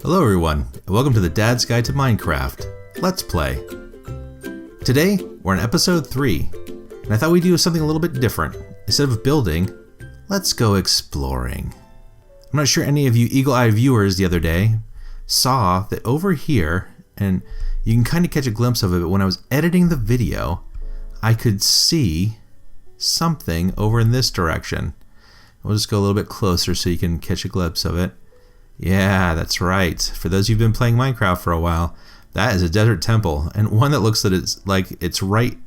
Hello everyone, and welcome to the Dad's Guide to Minecraft. Let's play. Today, we're on episode 3, and I thought we'd do something a little bit different. Instead of building, let's go exploring. I'm not sure any of you eagle-eyed viewers the other day saw that over here, and you can kind of catch a glimpse of it, but when I was editing the video, I could see something over in this direction. We'll just go a little bit closer so you can catch a glimpse of it. Yeah, that's right. For those who've been playing Minecraft for a while, that is a desert temple, and one that looks that it's right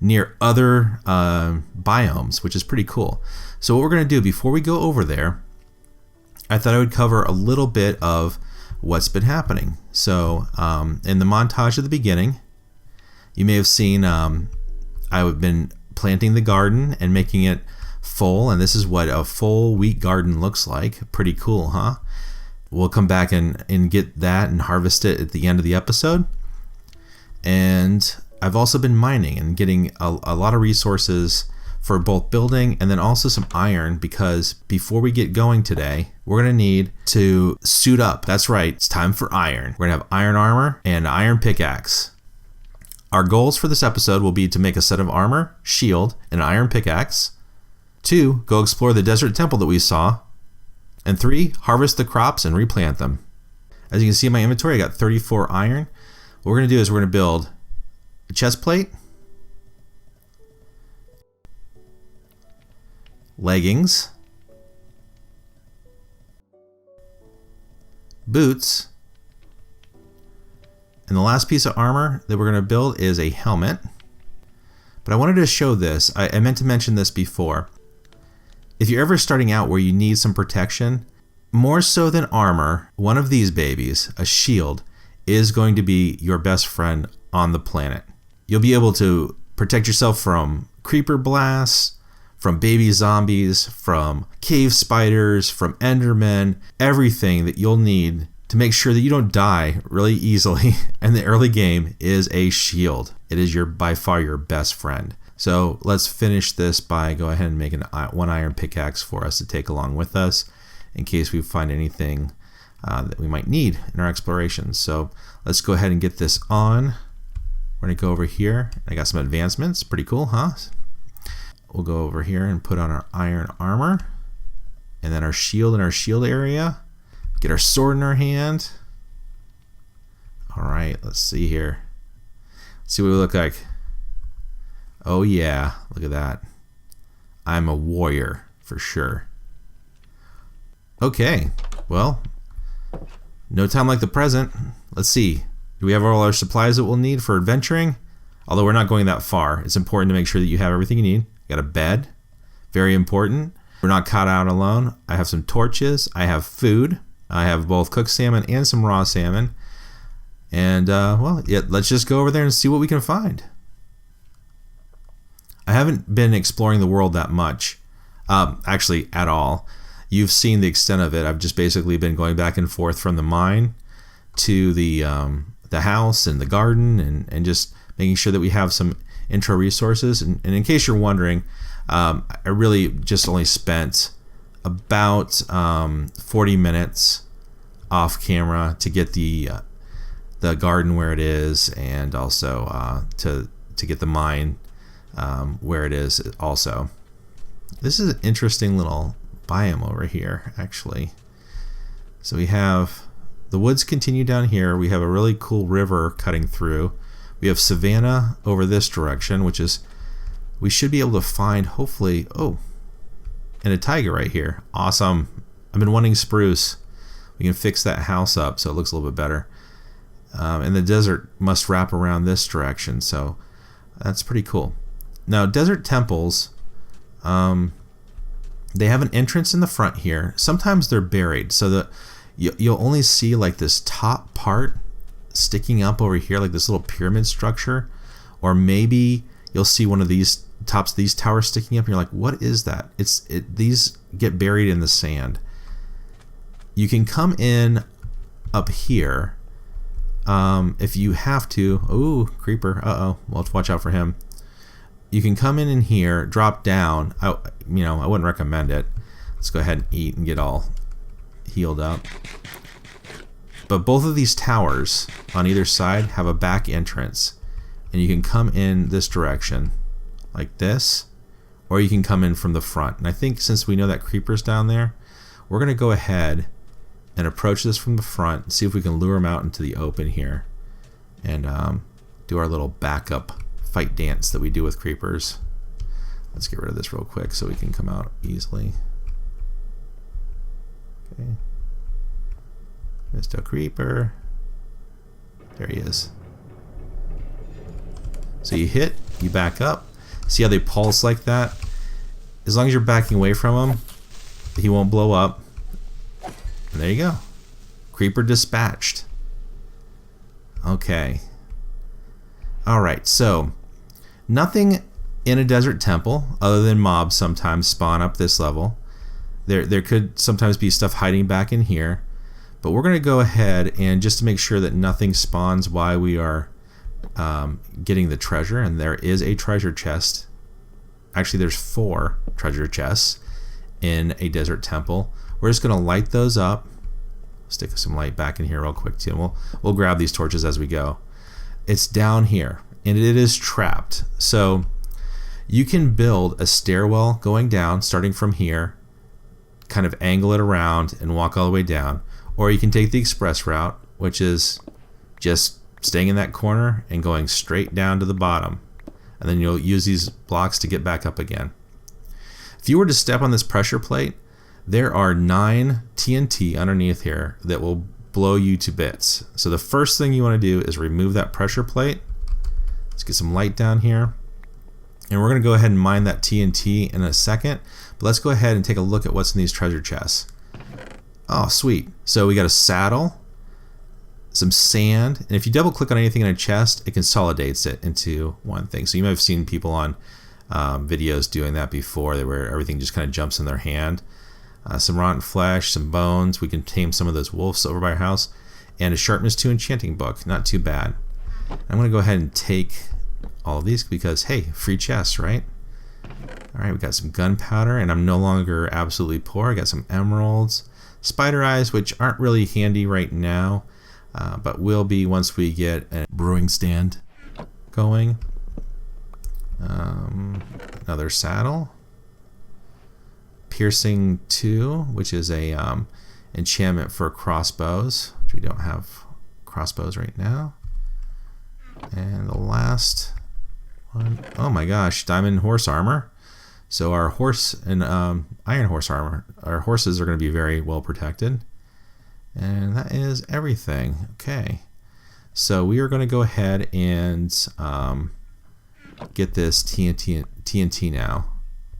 near other biomes, which is pretty cool. So what we're going to do before we go over there, I thought I would cover a little bit of what's been happening. So in the montage at the beginning, you may have seen I've been planting the garden and making it full, and this is what a full wheat garden looks like. Pretty cool, huh? We'll come back and get that and harvest it at the end of the episode. And I've also been mining and getting a lot of resources for both building and then also some iron, because before we get going today, we're going to need to suit up. That's right, it's time for iron. We're going to have iron armor and an iron pickaxe. Our goals for this episode will be to make a set of armor, shield, and an iron pickaxe. 2, go explore the desert temple that we saw. And 3, harvest the crops and replant them. As you can see in my inventory, I got 34 iron. What we're going to do is we're going to build a chest plate, leggings, boots, and the last piece of armor that we're going to build is a helmet. But I wanted to show this. I meant to mention this before. If you're ever starting out where you need some protection, more so than armor, one of these babies, a shield, is going to be your best friend on the planet. You'll be able to protect yourself from creeper blasts, from baby zombies, from cave spiders, from endermen, everything that you'll need to make sure that you don't die really easily in the early game is a shield. It is by far your best friend. So let's finish this by go ahead and making one iron pickaxe for us to take along with us in case we find anything that we might need in our explorations. So let's go ahead and get this on. We're going to go over here. I got some advancements. Pretty cool, huh? We'll go over here and put on our iron armor and then our shield in our shield area. Get our sword in our hand. All right, let's see here. Let's see what we look like. Oh yeah, look at that. I'm a warrior for sure. Okay, well, no time like the present. Let's see. Do we have all our supplies that we'll need for adventuring? Although we're not going that far, it's important to make sure that you have everything you need. Got a bed, very important. We're not caught out alone. I have some torches. I have food. I have both cooked salmon and some raw salmon. And well, yeah, let's just go over there and see what we can find. I haven't been exploring the world that much, actually at all. You've seen the extent of it. I've just basically been going back and forth from the mine to the house and the garden and just making sure that we have some intro resources. And in case you're wondering, I really just only spent about 40 minutes off camera to get the garden where it is, and also to get the mine where it is also. This is an interesting little biome over here, actually. So we have the woods continue down here. We have a really cool river cutting through. We have savanna over this direction, which is, we should be able to find, hopefully, oh, and a tiger right here. Awesome. I've been wanting spruce. We can fix that house up so it looks a little bit better. And the desert must wrap around this direction, so that's pretty cool. Now, desert temples, they have an entrance in the front here. Sometimes they're buried, so that you'll only see like this top part sticking up over here, like this little pyramid structure, or maybe you'll see one of these tops of these towers sticking up, and you're like, what is that? These get buried in the sand. You can come in up here if you have to. Ooh, creeper. Uh-oh. We'll have to watch out for him. You can come in here, drop down. I wouldn't recommend it. Let's go ahead and eat and get all healed up. But both of these towers on either side have a back entrance, and you can come in this direction like this, or you can come in from the front. And I think since we know that creeper's down there, we're going to go ahead and approach this from the front and see if we can lure them out into the open here and do our little backup fight dance that we do with creepers. Let's get rid of this real quick so we can come out easily. Okay. Mr. Creeper. There he is. So you hit, you back up. See how they pulse like that? As long as you're backing away from him, he won't blow up. And there you go. Creeper dispatched. Okay. Alright, so nothing in a desert temple other than mobs sometimes spawn up this level. There could sometimes be stuff hiding back in here. But we're going to go ahead and just to make sure that nothing spawns while we are getting the treasure, and there is a treasure chest. Actually, there's 4 treasure chests in a desert temple. We're just going to light those up. Stick some light back in here real quick too, and we'll grab these torches as we go. It's down here, and it is trapped. So you can build a stairwell going down, starting from here, kind of angle it around and walk all the way down. Or you can take the express route, which is just staying in that corner and going straight down to the bottom. And then you'll use these blocks to get back up again. If you were to step on this pressure plate, there are 9 TNT underneath here that will blow you to bits. So the first thing you want to do is remove that pressure plate. Let's get some light down here. And we're going to go ahead and mine that TNT in a second. But let's go ahead and take a look at what's in these treasure chests. Oh, sweet. So we got a saddle, some sand, and if you double click on anything in a chest, it consolidates it into one thing. So you might have seen people on videos doing that before, where everything just kind of jumps in their hand. Some rotten flesh, some bones. We can tame some of those wolves over by our house. And a sharpness 2 enchanting book. Not too bad. I'm going to go ahead and take all of these because, hey, free chests, right? Alright, we got some gunpowder, and I'm no longer absolutely poor. I got some emeralds. Spider eyes, which aren't really handy right now, but will be once we get a brewing stand going. Another saddle. Piercing 2, which is a enchantment for crossbows, which we don't have crossbows right now. And the last one, oh my gosh, diamond horse armor. So our horse and iron horse armor, our horses are going to be very well protected. And that is everything. Okay. So we are going to go ahead and get this TNT now.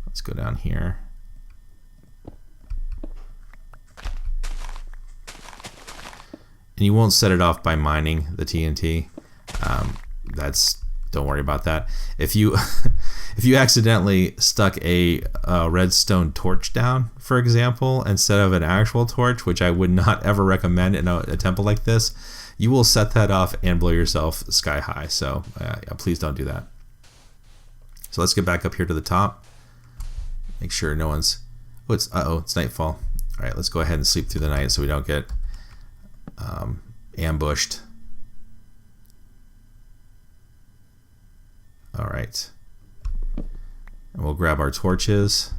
Let's go down here. And you won't set it off by mining the TNT. Don't worry about that. If you if you accidentally stuck a redstone torch down, for example, instead of an actual torch, which I would not ever recommend in a temple like this, you will set that off and blow yourself sky high. So please don't do that. So let's get back up here to the top. Make sure no one's. Oh, it's nightfall. All right, let's go ahead and sleep through the night so we don't get ambushed. All right, and we'll grab our torches.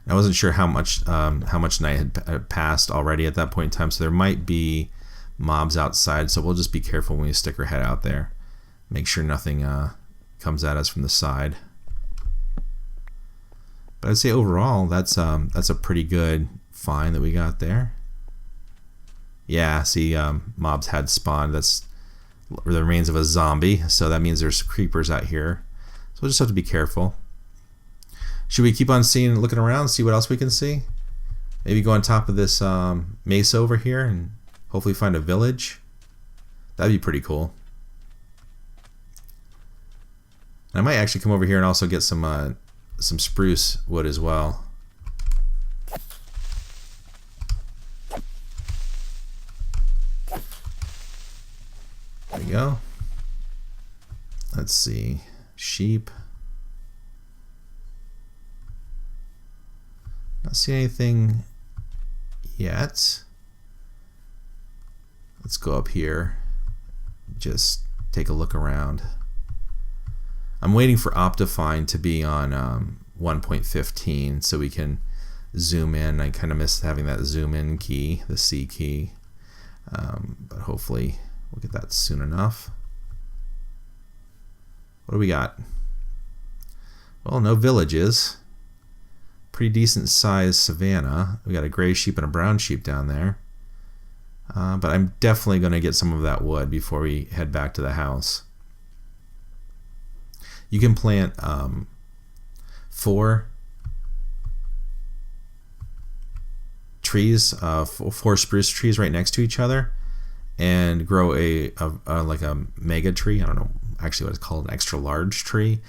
I wasn't sure how much night had passed already at that point in time, so there might be mobs outside. So we'll just be careful when we stick our head out there. Make sure nothing comes at us from the side. But I'd say overall, that's a pretty good find that we got there. Yeah, see, mobs had spawned. That's the remains of a zombie, so that means there's creepers out here. So we'll just have to be careful. Should we keep on looking around, see what else we can see? Maybe go on top of this mesa over here and hopefully find a village. That'd be pretty cool. And I might actually come over here and also get some spruce wood as well. There we go. Let's see. Sheep. Not seeing anything yet. Let's go up here, just take a look around. I'm waiting for Optifine to be on 1.15 so we can zoom in. I kind of miss having that zoom in key, the C key, but hopefully we'll get that soon enough. What do we got? Well, no villages. Pretty decent sized savanna. We got a gray sheep and a brown sheep down there. But I'm definitely going to get some of that wood before we head back to the house. You can plant 4 trees, 4 spruce trees right next to each other, and grow a like a mega tree. I don't know actually what it's called, an extra large tree,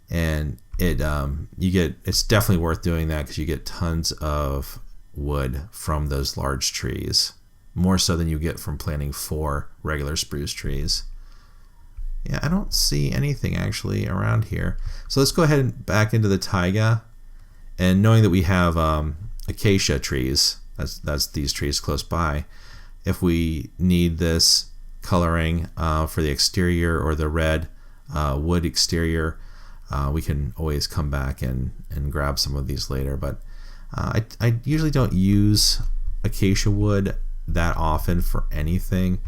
and it's definitely worth doing that because you get tons of wood from those large trees, more so than you get from planting 4 regular spruce trees. Yeah, I don't see anything actually around here. So let's go ahead and back into the taiga, and knowing that we have acacia trees, that's these trees close by, if we need this coloring for the exterior or the red wood exterior, we can always come back and grab some of these later. But I usually don't use acacia wood that often for anything.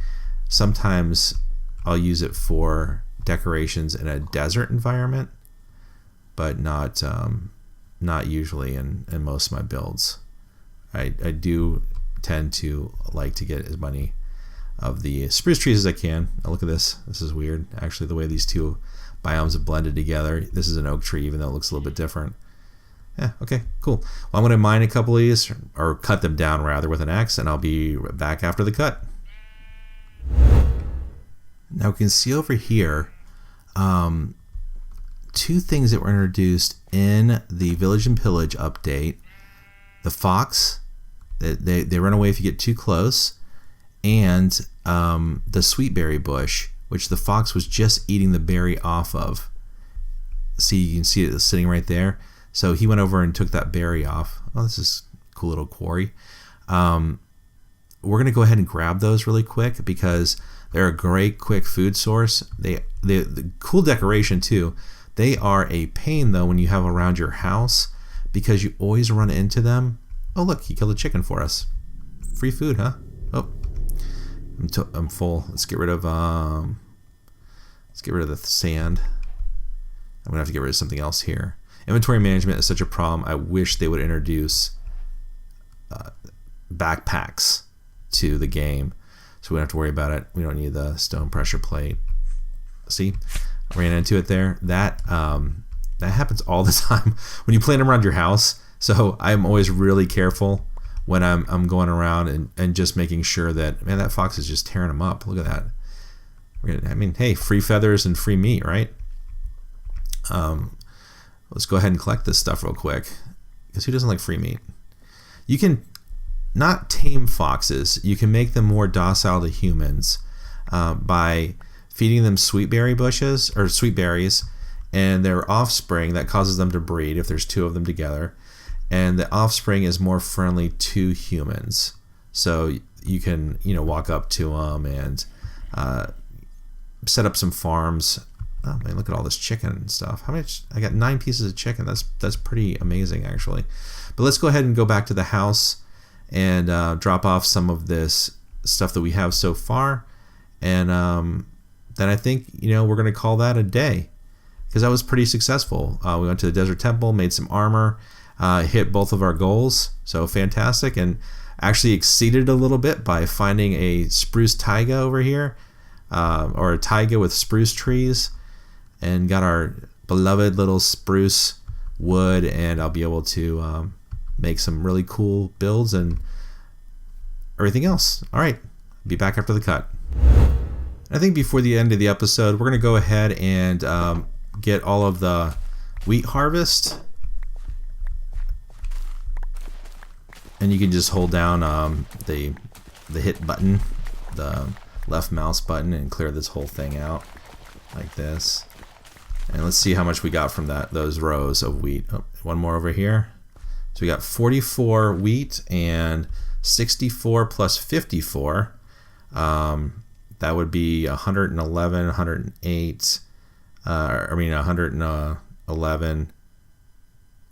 Sometimes I'll use it for decorations in a desert environment, but not usually in most of my builds. I do tend to like to get as many of the spruce trees as I can. Oh, look at this. This is weird. Actually, the way these two biomes have blended together. This is an oak tree, even though it looks a little bit different. Yeah, okay, cool. Well, I'm going to mine a couple of these, or cut them down rather, with an axe, and I'll be back after the cut. Now we can see over here 2 things that were introduced in the Village and Pillage update. The fox, they run away if you get too close, and the sweetberry bush, which the fox was just eating the berry off of. See, you can see it sitting right there. So he went over and took that berry off. Oh, this is a cool little quarry. We're going to go ahead and grab those really quick because they're a great quick food source. The cool decoration too. They are a pain though when you have around your house because you always run into them. Oh look, he killed a chicken for us. Free food, huh? Oh, I'm full. Let's get rid of the sand. I'm gonna have to get rid of something else here. Inventory management is such a problem. I wish they would introduce backpacks to the game, so we don't have to worry about it. We don't need the stone pressure plate. See, I ran into it there. That happens all the time when you plant them around your house. So I'm always really careful when I'm going around and just making sure that, man, that fox is just tearing them up. Look at that. I mean, hey, free feathers and free meat, right? Let's go ahead and collect this stuff real quick, because who doesn't like free meat? You can not tame foxes. You can make them more docile to humans by feeding them sweetberry bushes or sweet berries and their offspring. That causes them to breed if there's 2 of them together, and the offspring is more friendly to humans. So you can walk up to them and set up some farms. Oh man, look at all this chicken and stuff. How much? I got 9 pieces of chicken. That's pretty amazing actually. But let's go ahead and go back to the house and drop off some of this stuff that we have so far, and then I think we're going to call that a day, because that was pretty successful. We went to the desert temple, made some armor, hit both of our goals, so fantastic, and actually exceeded a little bit by finding a spruce taiga over here, or a taiga with spruce trees, and got our beloved little spruce wood, and I'll be able to make some really cool builds and everything else. All right, be back after the cut. I think before the end of the episode, we're going to go ahead and get all of the wheat harvest. And you can just hold down the hit button, the left mouse button, and clear this whole thing out like this. And let's see how much we got from those rows of wheat. Oh, one more over here. So we got 44 wheat and 64 plus 54. That would be 111, 108, 111,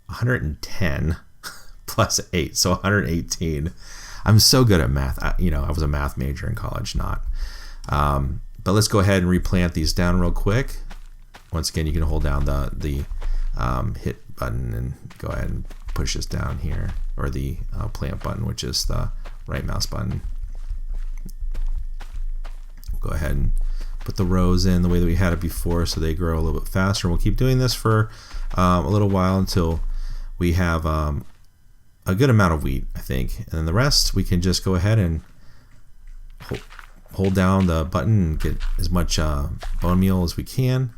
110 plus 8, so 118. I'm so good at math. I was a math major in college, not. But let's go ahead and replant these down real quick. Once again, you can hold down the hit button and go ahead and push this down here, or the plant button, which is the right mouse button. Go ahead and put the rows in the way that we had it before so they grow a little bit faster. We'll keep doing this for a little while until we have a good amount of wheat, I think. And then the rest, we can just go ahead and hold down the button and get as much bone meal as we can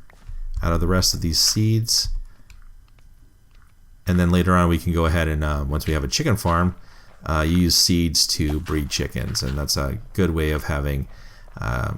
out of the rest of these seeds. And then later on, we can go ahead and once we have a chicken farm, use seeds to breed chickens. And that's a good way of having a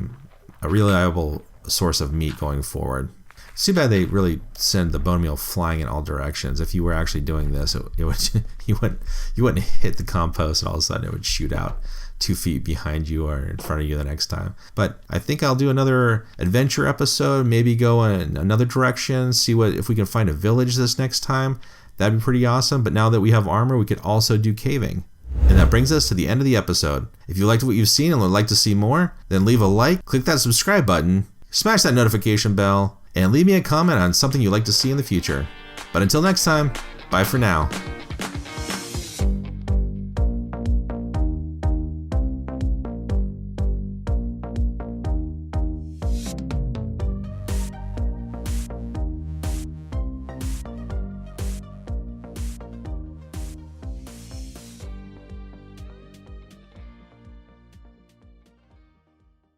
reliable source of meat going forward. It's too bad they really send the bone meal flying in all directions. If you were actually doing this, it would you wouldn't hit the compost, and all of a sudden it would shoot out 2 feet behind you or in front of you the next time. But I think I'll do another adventure episode, maybe go in another direction, see if we can find a village this next time. That'd be pretty awesome. But now that we have armor, we could also do caving. And that brings us to the end of the episode. If you liked what you've seen and would like to see more, then leave a like, click that subscribe button, smash that notification bell, and leave me a comment on something you'd like to see in the future. But until next time, bye for now.